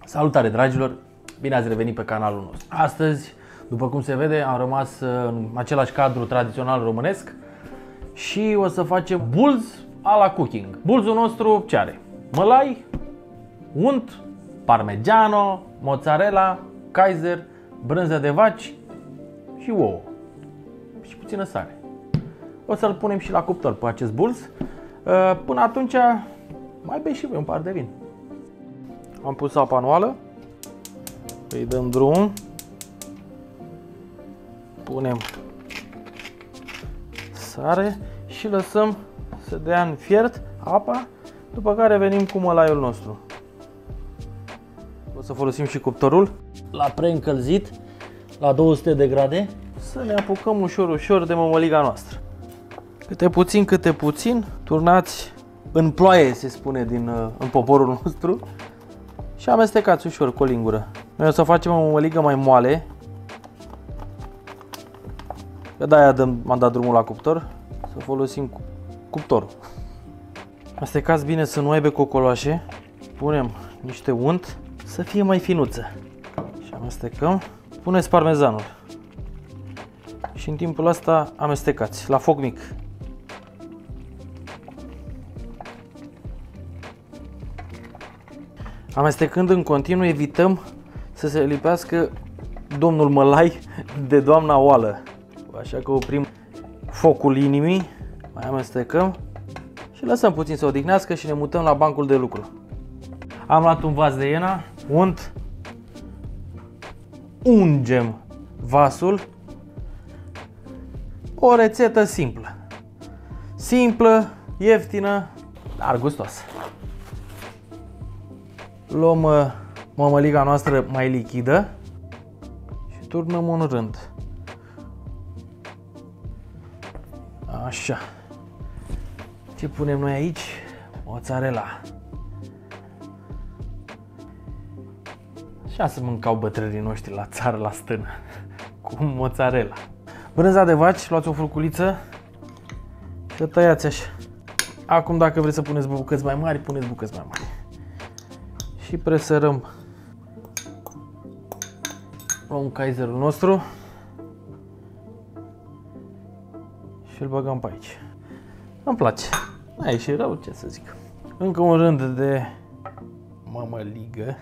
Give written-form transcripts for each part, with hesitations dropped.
Salutare dragilor, bine ați revenit pe canalul nostru. Astăzi, după cum se vede, am rămas în același cadru tradițional românesc și o să facem bulz a la cooking. Bulzul nostru ce are? Mălai, unt, parmigiano, mozzarella, Kaiser, brânză de vaci și ouă și puțină sare. O să-l punem și la cuptor pe acest bulz. Până atunci mai bei și voi un par de vin. Am pus apa anuală, îi dăm drum, punem sare și lăsăm să dea în fiert apa, după care venim cu mălaiul nostru. O să folosim și cuptorul la preîncălzit, la 200 de grade, să ne apucăm ușor de mămăliga noastră. Câte puțin, turnați în ploaie, se spune în poporul nostru, și amestecați ușor cu o lingură. Noi o să facem o mămăligă mai moale, că de-aia m-am dat drumul la cuptor, să folosim cuptorul. Amestecați bine să nu aibă cocoloașe, punem niște unt să fie mai finuță și amestecăm. Puneți parmezanul și în timpul ăsta amestecați la foc mic. Amestecând în continuu, evităm să se lipească domnul mălai de doamna oală. Așa că oprim focul inimii, mai amestecăm și lăsăm puțin să odihnească și ne mutăm la bancul de lucru. Am luat un vas de iena, unt, ungem vasul. O rețetă simplă. Simplă, ieftină, dar gustoasă. Luăm mămăliga noastră mai lichidă și turnăm un rând. Așa. Ce punem noi aici? Mozzarella. Așa se mâncau bătrânii noștri la țară, la stână, cu mozzarella. Brânza de vaci, luați o furculiță și o tăiați așa. Acum, dacă vreți să puneți bucăți mai mari, puneți bucăți mai mari. Și presărăm. Luăm Kaiserul nostru și îl băgăm pe aici. Îmi place. N-a ieșit rău, ce să zic. Încă un rând de mămăligă.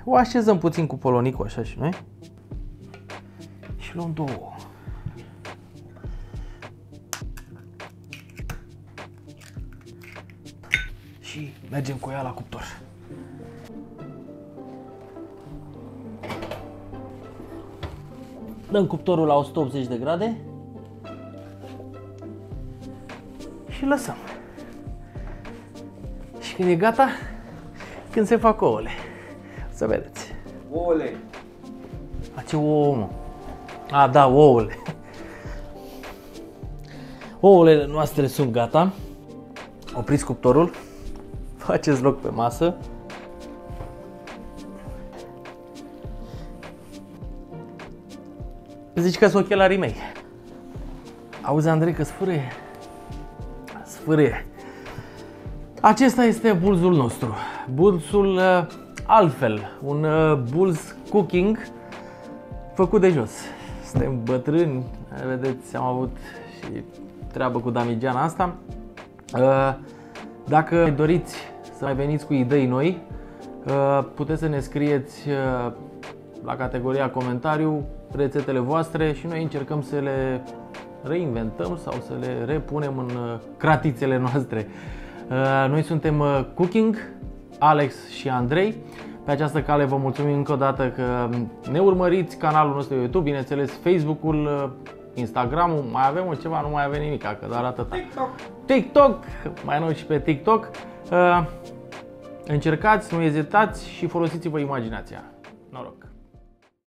O așezăm puțin cu polonicul așa și noi. Și luăm două. Și mergem cu ea la cuptor. Dăm cuptorul la 180 de grade și lăsăm. Și când e gata, când se fac ouăle, să vedeți. Ouăle. A, ce ouă, mă? A, da, ouăle. Ouăle noastre sunt gata. Opriți cuptorul. Faceți loc pe masă. Zici că sunt ochelarii mei. Auzi, Andrei, că sfârâie. Sfârâie. Acesta este bulzul nostru. Bulzul altfel. Un bulz cooking făcut de jos. Suntem bătrâni, vedeți, am avut și treabă cu damigeana asta. Dacă doriți să mai veniți cu idei noi, puteți să ne scrieți la categoria comentariu rețetele voastre și noi încercăm să le reinventăm sau să le repunem în cratițele noastre. Noi suntem Cooking, Alex și Andrei. Pe această cale vă mulțumim încă o dată că ne urmăriți, canalul nostru YouTube, bineînțeles Facebook-ul, Instagram-ul, mai avem ceva, nu mai avem nimic, că doar atâta. TikTok, mai nou și pe TikTok. Încercați, nu ezitați și folosiți-vă imaginația.